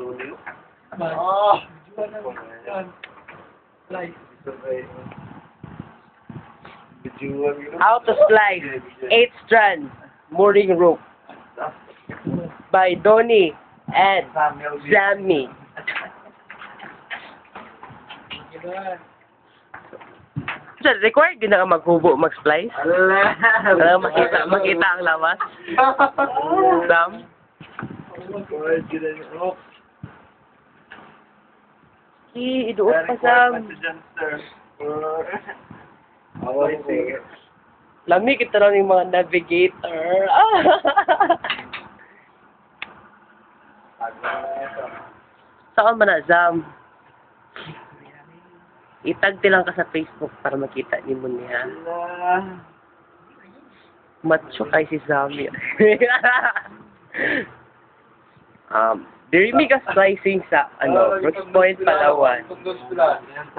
Oh! How to Slice 8 Strand Mooring Rope by Donnie and Sammy. So, required din na maghubo, mag-splice? Para makita ang lamas? Sam? Iduot pa, Sam. Lami kita lang yung mga navigator. Saan ba na, Sam? Itag lang ka sa Facebook para makita ni mo niya. Macho kay si Sammy. Dirimi ka slicing sa, Brooks Point, Palawan.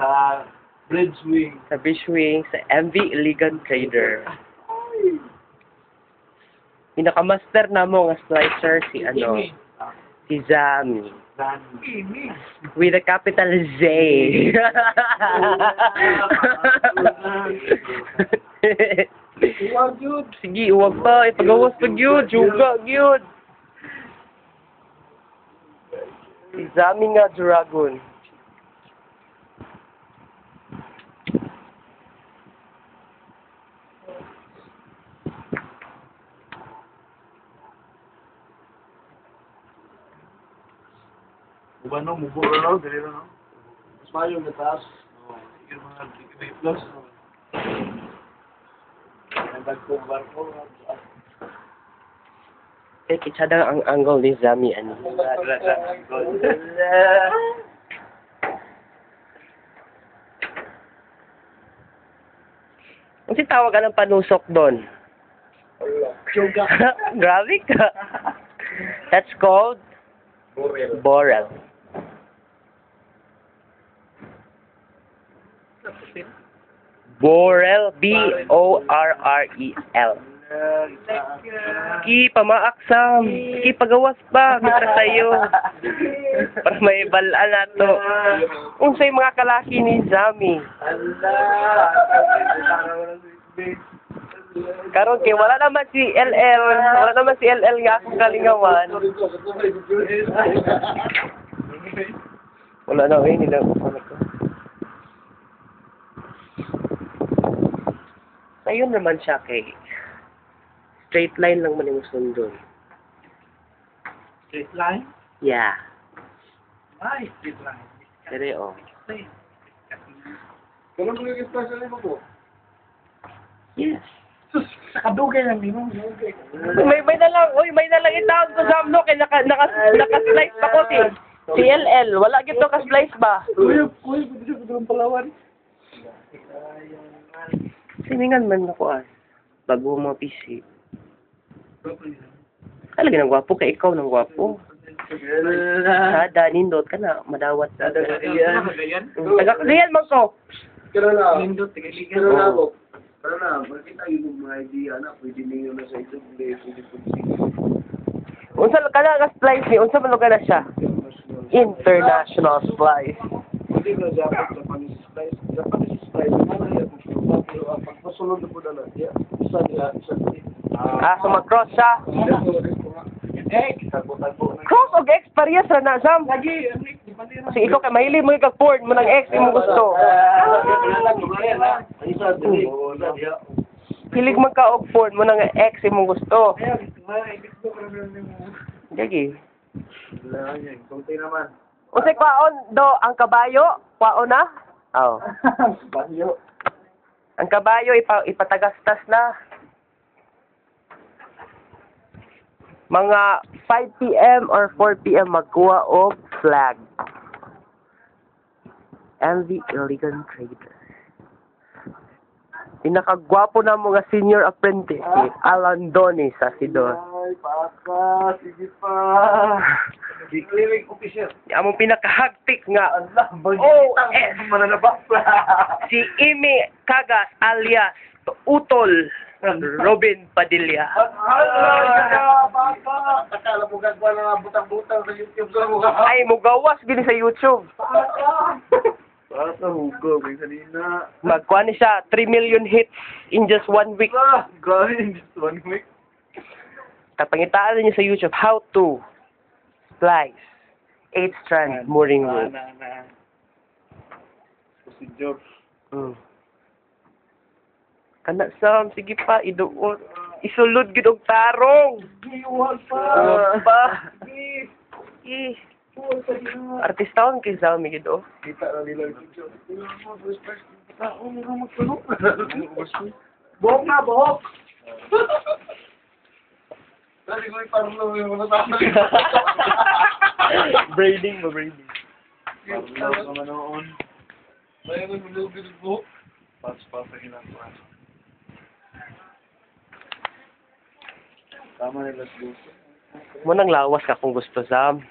Sa Bridge Wing. Sa Bridge Wing, sa MV Iligan Trader. Pinaka-master na mo nga slicer si, si Sammy. With a capital Z. Huwag yun. Sige, huwag pa. Ipagawas pa yun. Juga yun. Si Sammy nga Dragon. Ubano, muburo lang, dali lang. Mas mayo na taas. Sige mga plus. Ang bagong barko. Kitsada ang angle ni Sammy, Ang tawag ka ng panusok doon? Yoga. Grabe ka. That's called Borel. Borel. B-O-R-R-E-L. Ki, pamaak, Sam. Ki, pagawas pa. Mitra sa'yo. Para may balaan na to. Unsay mga kalaki ni Sammy. Karon kay wala naman si LL. Wala naman si LL nga akong kalingawan. Wala na, nila ko. Ayun naman siya kay straight line lang man yung sundon. Straight line? Yeah. Ay, straight line. Seryo. Kailan mo yung special mo po? Yes. Sus, nakadugay lang din mo. May na lang itawag ko sa amno kay naka-slice pa ko si LL. Wala gito ka-slice ba? Kuya, pwede siya Palawan. Siningan man ako bago mo PC. Talaga nang gwapo kay ikaw nang gwapo. Sada nindot ka na madawat sa Tagakalian man ko. Kailan na? Nindot, tagaligan. Kailan na ako? Para na, makita yung mga idea na pwede ninyo na sa ito, pwede po. Unsa ka na ka-splice ni? Unsa man ka na siya? International splice. Hindi na Japanese slice. Japanese slice, ano yan? Pero ang pagpasunod na po na lang, isa nila. So mag-cross siya. Cross o X parehas ra na, Sam. Kasi ikaw kay mahilig mo kag-porn mo ng X imo gusto. Hilig man ka og porn mo ng X imo gusto. Gagi. Kunti naman. Unsay kwaon do ang kabayo? Kwaon na? Oh. Bahyo. Ang kabayo ipatagastas na. Mga 5 p.m. or 4 p.m. magkuha og flag. MV Iligan Trader. Pinakagwapo na mga senior apprentice ni Alan Donnie sa Sidon. Ay, paka, sige pa. Declaring official. Among pinakahagtik nga OS. si Imi Cagas alias Utol Robin Padilla. Ala, baka. Akala mo magagawa na butang-butang sa YouTube sa mukha. Ay, mugawas gini sa YouTube. Para sa hugo, may kanina. Magkuha ni siya 3 million hits in just 1 week. Grabe, in just 1 week. Kapangitaan niya sa YouTube, how to splice 8-strand mooring rope. Procedure. Kana Sam, sige pa, iduot. Isulod gid og tarong. Iwan pa. Artistahon kay Sam gid oh. Kita na nila yung picture. Buhok na, buhok. Dali ko iparlo yung mga tao. Braiding ba, braiding? Parang naman noon. May may lubid buhok. Pas-pas sa ginagawa. Tama nila sa gusto. Munang lawas ka kung gusto Sam.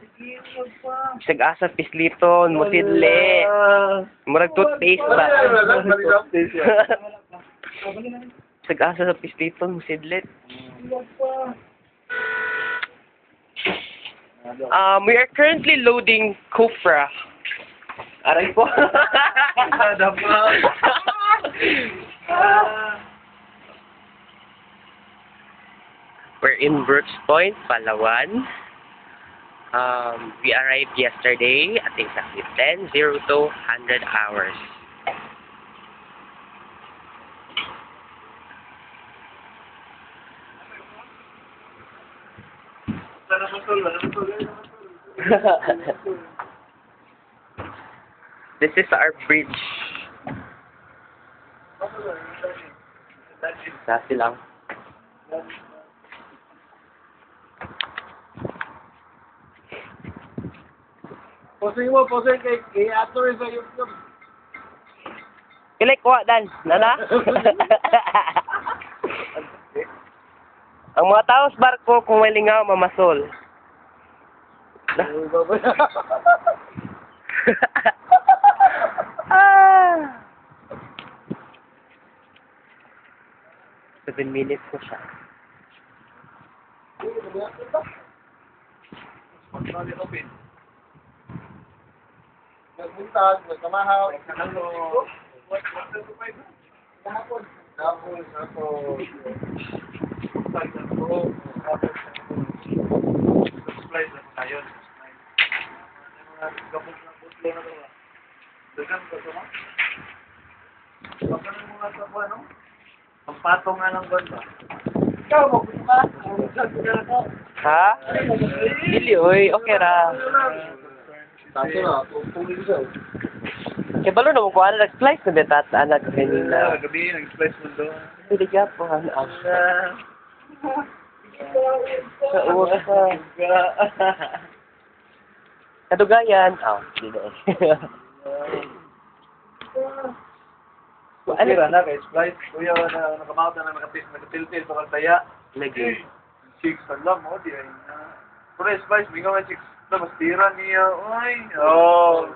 Sige, wag pa. Sag-asa pisliton, musidli. Murag toothpaste ba? Sag-asa sa pisliton, musidlit. We are currently loading copra. Aray po. We're in Brooks Point, Palawan. We arrived yesterday at exactly 10:02 100 hours. This is our bridge. Dati lang. Posing mo, posing kay Ato rin sa YouTube. Kilay kuha, Dan. Nana? Ang mga tao sa barko, kung may lingaw, mamasol. Ah! 7 minutes na siya. Nagbuntag, nagkamahaw. Patong nga ng banda. Ikaw, magpunta ka. Ha? Dili, oy. Okay ra. Taso na, pumili siya. Kaya balo na mo kuha na nag-slice na betat anak kanina. Gabi, nag-splice mo doon. Hindi ka po. Sa uwa ka. Kadugayan. Hindi na eh. Ano na, kay splice. Kuya, nakamount na nakatil-til pa kantaya. Lagi. Chicks, alam mo, di ay na. Pero splice, bingaw nga chicks. Na mas tira niya. Uy,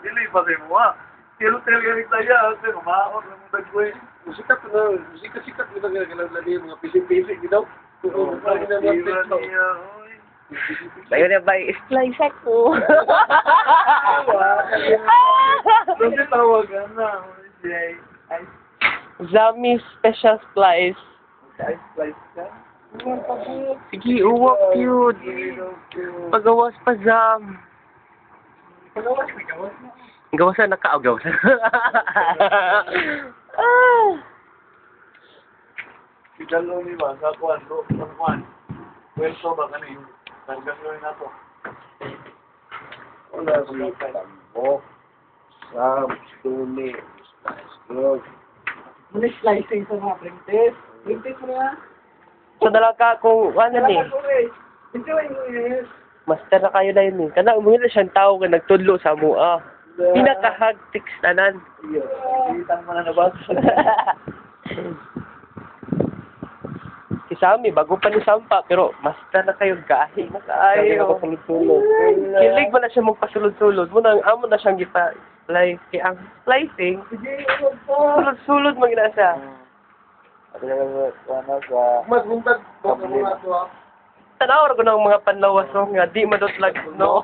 dili pa sa'yo mo ha. Til-til ka rin tayo. Kasi kumakot lang mong dagway. Sikat na, sikat kita lagi mga pisik-pisik daw. Tira niya, uy. Bayo na ba, slice ako. Kasi tawagan na. Ay, Zami special splice. splice ka? Sige, uwak yun. Pagawas pa, Zam. Gawasan na ka, gawasan. Idalo ni ba, sa kuwan, sa kuwan. Pwesto ba ka na yung tanggalin na to? Wala sa mga tambo. Sam, Stuni, Spice Girls. Muna slicing sa mga printes. Printes mo na. So, nalang ka kung ano ni. Enjoy mo yes. Master na kayo na yun eh. Kana umuwi na siyang tao nga nagtudlo sa mua. Pinaka-hug text tanan. Itang mo na nabas. Si Sammy, bago pa ni Sampa, pero master na kayo gahi na kayo. Kilig mo na siya magpasulod-sulod. Muna, amo na siyang gipa. Like, ang slicing, sulod-sulod mo gina siya. Ano sa... Mas buntag. Baka mo nga ito ha. tanaw ko ng mga panlawas no nga di madotlag no.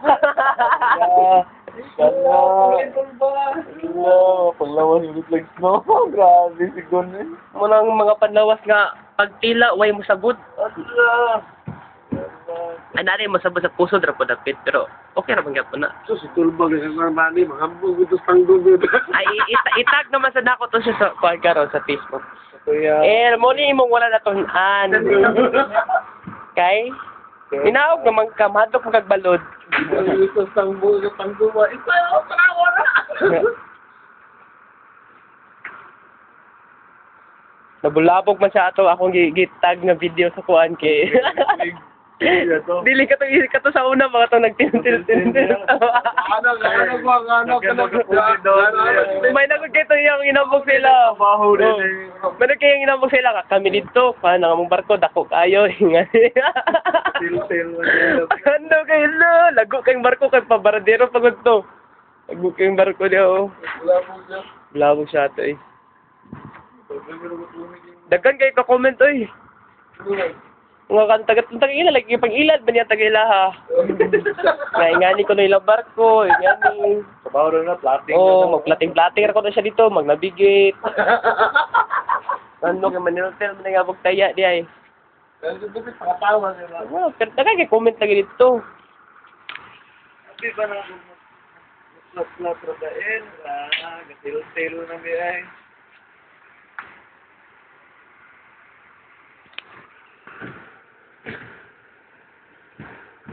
Panglawas ulit like snow. Grabe si Gon eh. Munang mga panlawas nga pagtila way mo sabot. Allah. Ay nari mo sabot sa puso dra po dapit pero okay ra man gyapon na. So, si Tulbag, ang armani, mahambog ito sa tanggol dito. Ay itag naman sa nako to siya sa pagkaro sa Facebook. Kuya. Mo ni imong wala na tun-an. Kay inaog naman ka madok mo kag balod. Ito sa tanggol, sa tanggol ba? Ito yung tanawa na! Nabulabog man siya ato akong gitag nga video sa kuan kay. Dili ka to sa una mga to nagtintil. May nagod kayo yung inabog sila. Baho din eh. May nagod kayo inabog sila kami dito. Paano nga mong barko dako kayo. Til-til. Ano kayo lo? Lago kayong barko kay pabaradero pagod to. Lago kayong barko niyo. Bulabog siya ato eh. Daghan kayo ka-comment oy. Mga kantag ila lagi pag ilad ba niya tagaila ha. Ingani ko na ilang barko, ingani. Sabaw rin na, plating. Magplating-plating ako na siya dito, magnavigate. Ano kay Maniltel man nga taya di ay. Pero daghan kay comment lagi dito. Di ba na slot rodain? Gatil-til na mi ay.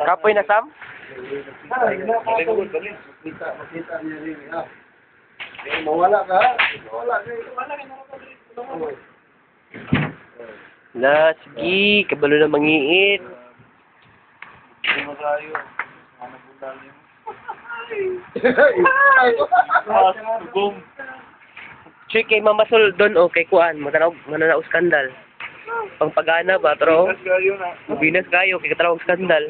Kapoy na Sam? Makita niya rin, ha? Mawala ka, ha? Mawala ka. La, sige, kabalo na mangiit. Hindi mo tayo. Ano po tayo? Tugong. Chuy kay Mama Sol doon o kay Kuan, mananaw skandal. Pangpagana ba, tro? Mas kayo na. Mabinas kayo, kay katrawag skandal.